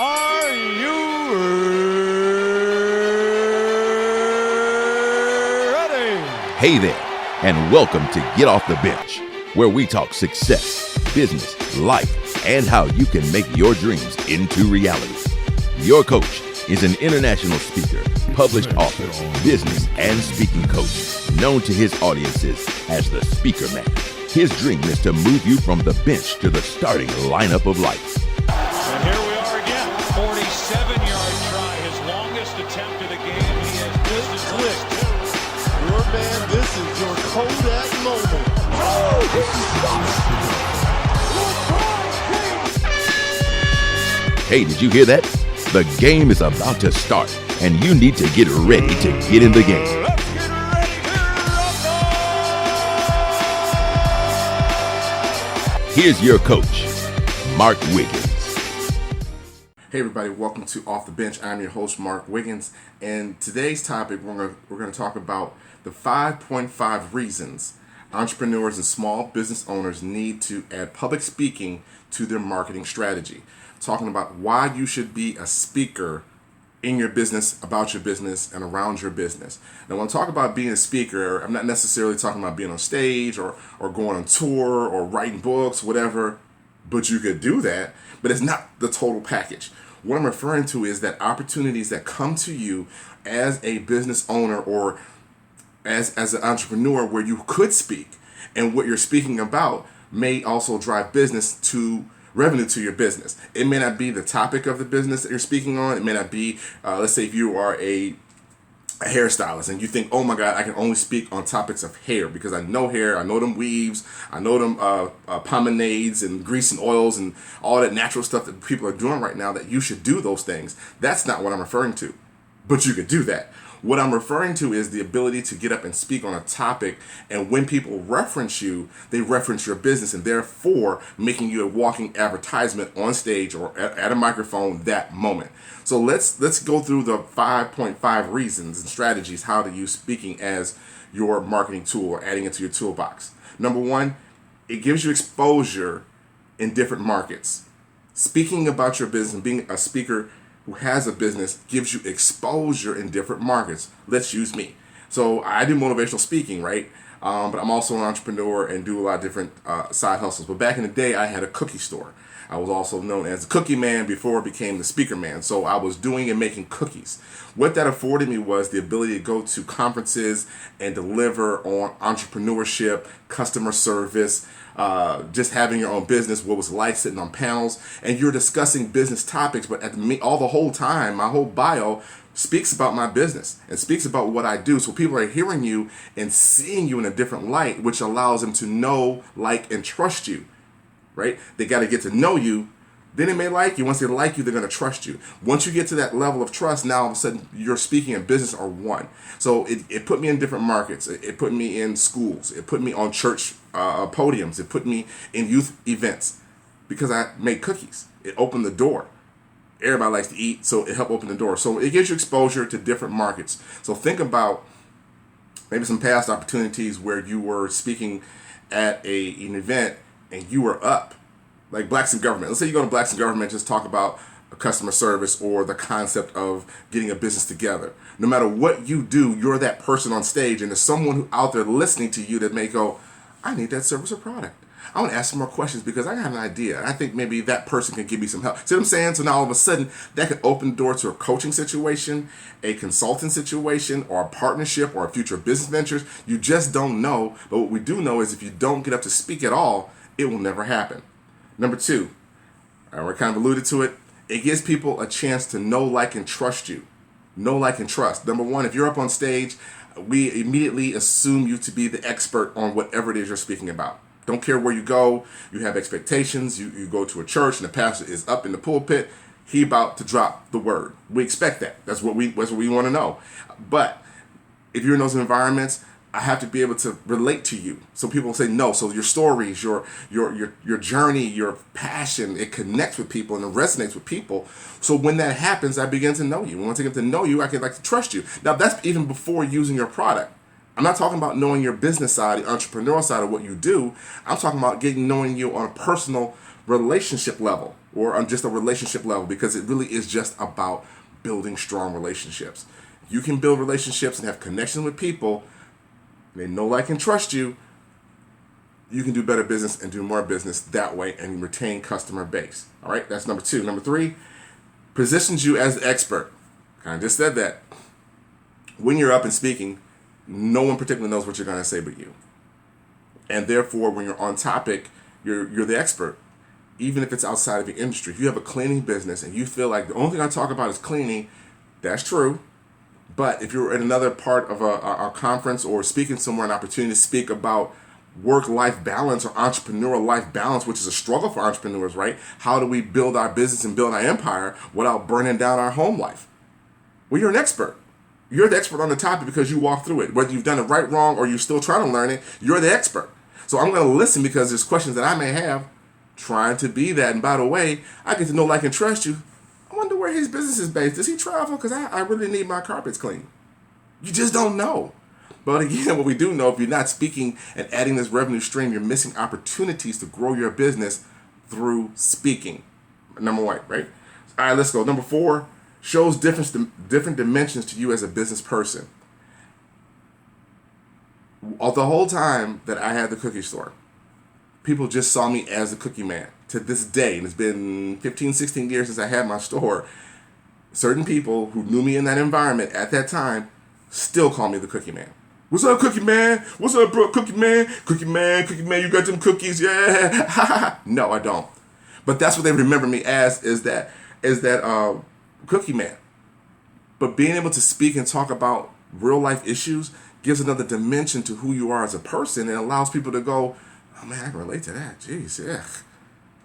Are you ready? Hey there, and welcome to Get Off the Bench, where we talk success, business, life, and how you can make your dreams into reality. Your coach is an international speaker, published author, business and speaking coach, known to his audiences as the Speaker Man. His dream is to move you from the bench to the starting lineup of life. And here we are again. 47-yard try, his longest attempt of the game. He has just clicked. Your man, this is your Kodak moment. Hey, did you hear that? The game is about to start, and you need to get ready to get in the game. Let's get ready to rumble! Here's your coach, Mark Wiggins. Hey everybody, welcome to Off the Bench. I'm your host, Mark Wiggins, and today's topic we're going to talk about the 5.5 reasons entrepreneurs and small business owners need to add public speaking to their marketing strategy. Talking about why you should be a speaker in your business, about your business, and around your business. Now, when I talk about being a speaker, I'm not necessarily talking about being on stage or going on tour or writing books, whatever, but you could do that, but it's not the total package. What I'm referring to is that opportunities that come to you as a business owner or as an entrepreneur where you could speak, and what you're speaking about may also drive revenue to your business. It may not be the topic of the business that you're speaking on. It may not be, let's say if you are a hairstylist and you think, oh my God, I can only speak on topics of hair because I know hair, I know them weaves, I know them pomades and grease and oils and all that natural stuff that people are doing right now, that you should do those things. That's not what I'm referring to, but you could do that. What I'm referring to is the ability to get up and speak on a topic, and when people reference you, they reference your business, and therefore making you a walking advertisement on stage or at a microphone that moment. So let's go through the 5.5 reasons and strategies how to use speaking as your marketing tool or adding it to your toolbox. Number one, it gives you exposure in different markets. Speaking about your business and being a speaker who has a business gives you exposure in different markets. Let's use me. So I do motivational speaking, right? But I'm also an entrepreneur and do a lot of different side hustles. But back in the day, I had a cookie store. I was also known as the Cookie Man before it became the Speaker Man. So I was doing and making cookies. What that afforded me was the ability to go to conferences and deliver on entrepreneurship, customer service, just having your own business, what was like sitting on panels, and you're discussing business topics, but the whole time, my whole bio speaks about my business and speaks about what I do. So people are hearing you and seeing you in a different light, which allows them to know, like, and trust you, right? They got to get to know you. Then they may like you. Once they like you, they're going to trust you. Once you get to that level of trust, now all of a sudden your speaking and business are one. So it put me in different markets. It put me in schools. It put me on church podiums. It put me in youth events because I made cookies. It opened the door. Everybody likes to eat, so it helped open the door. So it gives you exposure to different markets. So think about maybe some past opportunities where you were speaking at an event and you were up. Like Blacks in Government. Let's say you go to Blacks in Government, just talk about customer service or the concept of getting a business together. No matter what you do, you're that person on stage, and there's someone who out there listening to you that may go, I need that service or product. I want to ask some more questions because I have an idea. I think maybe that person can give me some help. See what I'm saying? So now all of a sudden, that could open the door to a coaching situation, a consulting situation, or a partnership, or a future business ventures. You just don't know. But what we do know is if you don't get up to speak at all, it will never happen. Number two, we kind of alluded to it, it gives people a chance to know, like, and trust you. Know, like, and trust. Number one, if you're up on stage, we immediately assume you to be the expert on whatever it is you're speaking about. Don't care where you go, you have expectations. You go to a church and the pastor is up in the pulpit, he about to drop the word. We expect that. That's what we want to know. But if you're in those environments, I have to be able to relate to you. So people say no. So your stories, your journey, your passion, it connects with people and it resonates with people. So when that happens, I begin to know you. And once I get to know you, I can like to trust you. Now that's even before using your product. I'm not talking about knowing your business side, the entrepreneurial side of what you do. I'm talking about knowing you on a personal relationship level. or on just a relationship level, because it really is just about building strong relationships. You can build relationships and have connection with people. They know, like, and trust you. You can do better business and do more business that way and retain customer base. All right, that's number 2. Number 3, positions you as the expert. Kind of just said that. When you're up and speaking, no one particularly knows what you're going to say but you. And therefore, when you're on topic, you're the expert, even if it's outside of your industry. If you have a cleaning business and you feel like the only thing I talk about is cleaning, that's true. But if you're in another part of a conference or speaking somewhere, an opportunity to speak about work-life balance or entrepreneurial life balance, which is a struggle for entrepreneurs, right? How do we build our business and build our empire without burning down our home life? Well, you're an expert. You're the expert on the topic because you walk through it. Whether you've done it right, wrong, or you're still trying to learn it, you're the expert. So I'm going to listen because there's questions that I may have, trying to be that. And by the way, I get to know, like, and trust you. I wonder where his business is based. Does he travel? Because I really need my carpets clean. You just don't know. But again, what we do know, if you're not speaking and adding this revenue stream, you're missing opportunities to grow your business through speaking. Number 1, right? All right, let's go. Number 4, shows different dimensions to you as a business person. All the whole time that I had the cookie store, people just saw me as the cookie man. To this day, and it's been 15, 16 years since I had my store, certain people who knew me in that environment at that time still call me the cookie man. What's up, cookie man? What's up, bro? Cookie man? Cookie man, you got them cookies? Yeah. No, I don't. But that's what they remember me as, is that cookie man. But being able to speak and talk about real life issues gives another dimension to who you are as a person and allows people to go, oh man, I can relate to that. Jeez, yeah.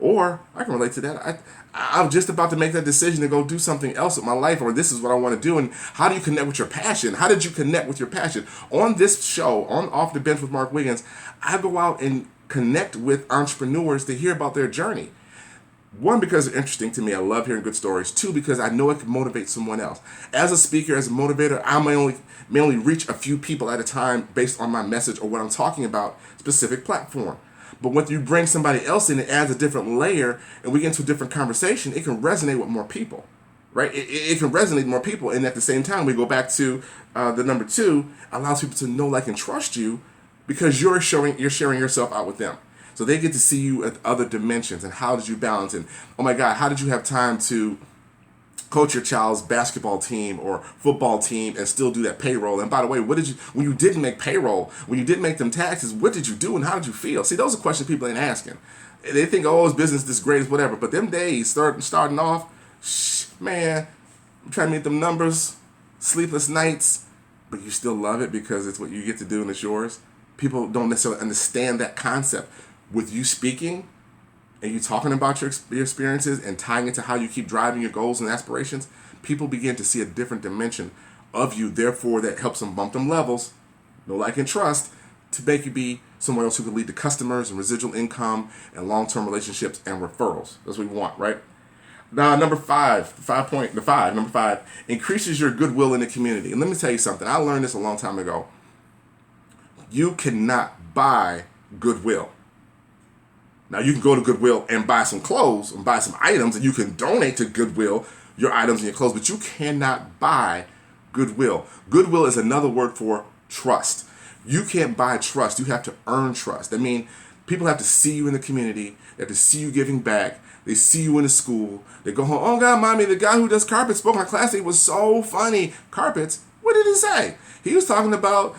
Or I can relate to that. I'm just about to make that decision to go do something else with my life, or this is what I want to do. And how do you connect with your passion? How did you connect with your passion? On this show, on Off the Bench with Mark Wiggins, I go out and connect with entrepreneurs to hear about their journey. 1, because they're interesting to me. I love hearing good stories. 2, because I know it can motivate someone else. As a speaker, as a motivator, I may only reach a few people at a time based on my message or what I'm talking about, specific platform. But when you bring somebody else in, it adds a different layer, and we get into a different conversation, it can resonate with more people, right? It can resonate with more people, and at the same time, we go back to the number 2, allows people to know, like, and trust you because you're sharing yourself out with them. So they get to see you at other dimensions, and how did you balance, and oh my God, how did you have time to coach your child's basketball team or football team and still do that payroll? And by the way, when you didn't make payroll, when you didn't make them taxes, what did you do and how did you feel? See, those are questions people ain't asking. They think, oh, it's business, this great, whatever. But them days starting off, man, I'm trying to meet them numbers, sleepless nights, but you still love it because it's what you get to do and it's yours. People don't necessarily understand that concept. With you speaking and you talking about your experiences and tying it to how you keep driving your goals and aspirations, people begin to see a different dimension of you. Therefore, that helps them bump them levels, know, like, and trust, to make you be someone else who can lead to customers and residual income and long-term relationships and referrals. That's what we want, right? Now, number 5, increases your goodwill in the community. And let me tell you something. I learned this a long time ago. You cannot buy goodwill. Now, you can go to Goodwill and buy some clothes and buy some items, and you can donate to Goodwill your items and your clothes, but you cannot buy goodwill. Goodwill is another word for trust. You can't buy trust. You have to earn trust. I mean, people have to see you in the community. They have to see you giving back. They see you in the school. They go home, oh God, mommy, the guy who does carpets spoke in my class. He was so funny. Carpets? What did he say? He was talking about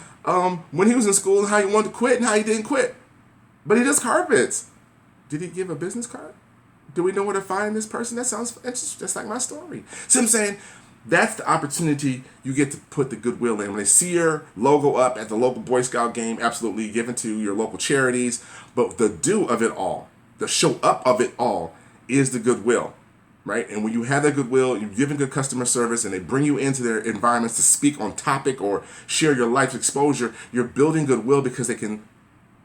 when he was in school and how he wanted to quit and how he didn't quit. But he does carpets. Did he give a business card? Do we know where to find this person? That sounds just like my story. So I'm saying that's the opportunity you get to put the goodwill in. When they see your logo up at the local Boy Scout game, absolutely given to your local charities. But the do of it all, the show up of it all, is the goodwill, right? And when you have that goodwill, you're giving good customer service, and they bring you into their environments to speak on topic or share your life's exposure, you're building goodwill because they can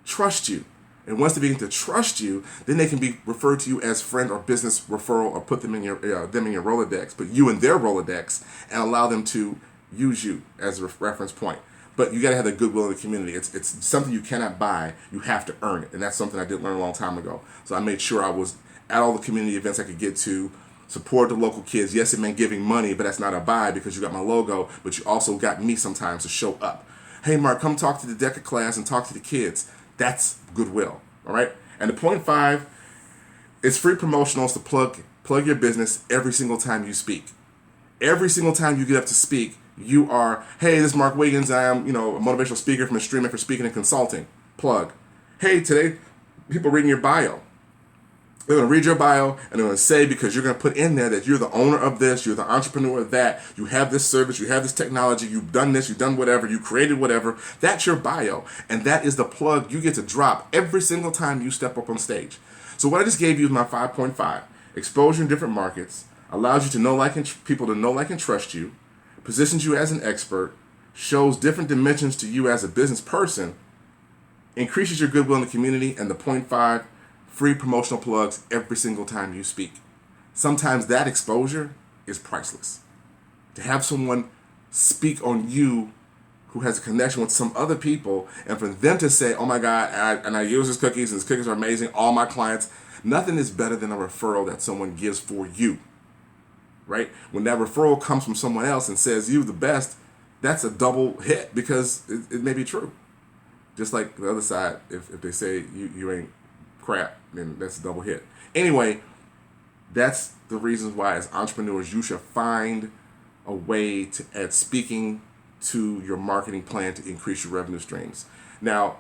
trust you. And once they begin to trust you, then they can be referred to you as friend or business referral, or put them in your Rolodex, put you in their Rolodex, and allow them to use you as a reference point. But you got to have the goodwill in the community. It's something you cannot buy. You have to earn it. And that's something I did learn a long time ago. So I made sure I was at all the community events I could get to, support the local kids. Yes, it meant giving money, but that's not a buy because you got my logo, but you also got me sometimes to show up. Hey, Mark, come talk to the DECA class and talk to the kids. That's goodwill, all right? And the point 5, it's free promotionals to plug your business every single time you speak. Every single time you get up to speak, you are, hey, this is Mark Wiggins. I am, a motivational speaker from Extreme Effort Speaking and Consulting. Plug. Hey, today, people reading your bio. They're going to read your bio and they're going to say, because you're going to put in there that you're the owner of this, you're the entrepreneur of that, you have this service, you have this technology, you've done this, you've done whatever, you created whatever. That's your bio. And that is the plug you get to drop every single time you step up on stage. So what I just gave you is my 5.5. Exposure in different markets, allows you to know, people to know, like, and trust you, positions you as an expert, shows different dimensions to you as a business person, increases your goodwill in the community, and the point 5, free promotional plugs every single time you speak. Sometimes that exposure is priceless. To have someone speak on you who has a connection with some other people, and for them to say, oh my God, I use his cookies, and his cookies are amazing, all my clients, nothing is better than a referral that someone gives for you, right? When that referral comes from someone else and says you the best, that's a double hit because it may be true. Just like the other side, if they say you ain't crap, then that's a double hit. Anyway, that's the reasons why as entrepreneurs you should find a way to add speaking to your marketing plan to increase your revenue streams. Now,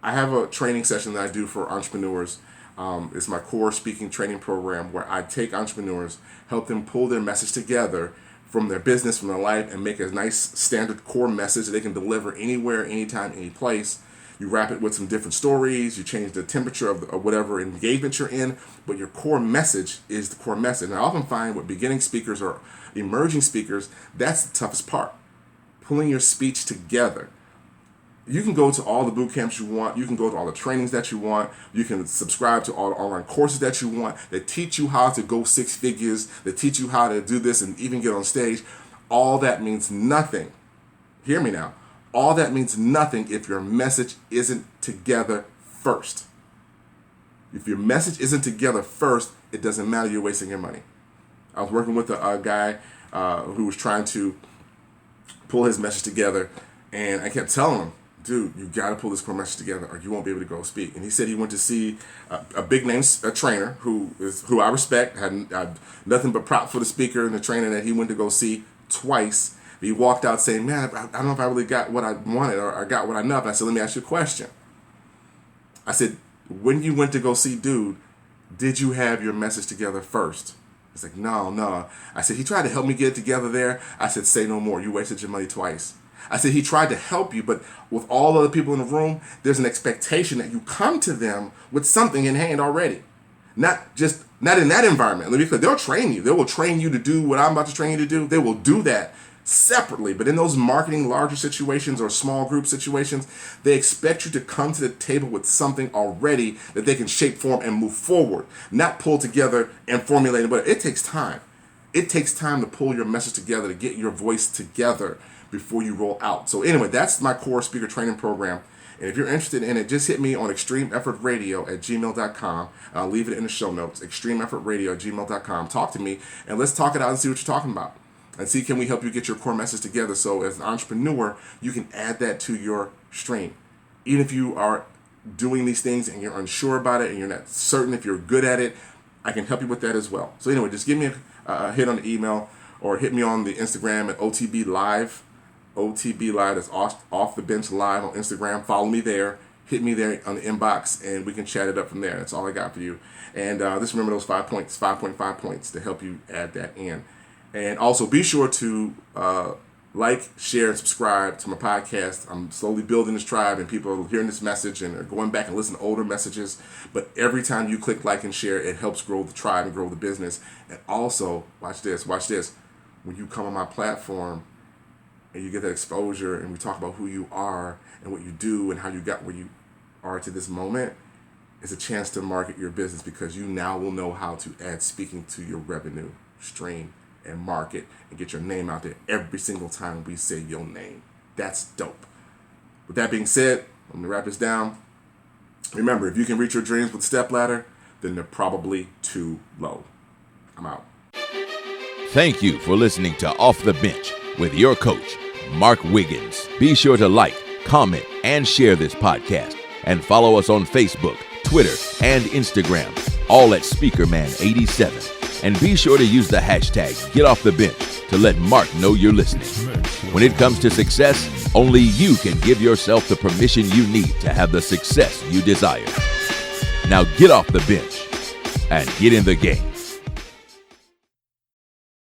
I have a training session that I do for entrepreneurs. It's my core speaking training program where I take entrepreneurs, help them pull their message together from their business, from their life, and make a nice standard core message that they can deliver anywhere, anytime, any place. You wrap it with some different stories, you change the temperature of whatever engagement you're in, but your core message is the core message. And I often find with beginning speakers or emerging speakers, that's the toughest part. Pulling your speech together. You can go to all the boot camps you want. You can go to all the trainings that you want. You can subscribe to all the online courses that you want that teach you how to go 6 figures, that teach you how to do this and even get on stage. All that means nothing. Hear me now. All that means nothing if your message isn't together first. If your message isn't together first, it doesn't matter. You're wasting your money. I was working with a guy who was trying to pull his message together, and I kept telling him, dude, you got to pull this core message together or you won't be able to go speak. And he said he went to see a big name trainer who I respect, had nothing but prop for the speaker and the trainer that he went to go see twice. He walked out saying, man, I don't know if I really got what I wanted or I got what I know. And I said, let me ask you a question. I said, when you went to go see dude, did you have your message together first? He's like, no. I said, he tried to help me get it together there. I said, say no more. You wasted your money twice. I said, he tried to help you, but with all the other people in the room, there's an expectation that you come to them with something in hand already. Not in that environment. Let me be clear. They'll train you. They will train you to do what I'm about to train you to do. They will do that separately. But in those marketing larger situations or small group situations, they expect you to come to the table with something already that they can shape, form, and move forward. Not pull together and formulate it. But it takes time. It takes time to pull your message together, to get your voice together before you roll out. So anyway, that's my core speaker training program. And if you're interested in it, just hit me on extremeeffortradio@gmail.com. I'll leave it in the show notes, extremeeffortradio@gmail.com. Talk to me, and let's talk it out and see what you're talking about. And see, can we help you get your core message together so as an entrepreneur, you can add that to your stream. Even if you are doing these things and you're unsure about it and you're not certain if you're good at it, I can help you with that as well. So anyway, just give me a hit on the email or hit me on the Instagram at OTB Live. OTB Live, that's off the bench live on Instagram. Follow me there. Hit me there on the inbox, and we can chat it up from there. That's all I got for you. And just remember those 5 points, 5.5 points to help you add that in. And also be sure to like, share, and subscribe to my podcast. I'm slowly building this tribe, and people are hearing this message and are going back and listening to older messages. But every time you click like and share, it helps grow the tribe and grow the business. And also, watch this. When you come on my platform, and you get that exposure, and we talk about who you are and what you do and how you got where you are to this moment, it's a chance to market your business because you now will know how to add speaking to your revenue stream and market and get your name out there every single time we say your name. That's dope. With that being said, I'm going to wrap this down. Remember, if you can reach your dreams with a stepladder, then they're probably too low. I'm out. Thank you for listening to Off the Bench with your coach, Mark Wiggins. Be sure to like, comment, and share this podcast, and follow us on Facebook, Twitter, and Instagram, all at SpeakerMan87. And be sure to use the hashtag #GetOffTheBench to let Mark know you're listening. When it comes to success, only you can give yourself the permission you need to have the success you desire. Now get off the bench and get in the game.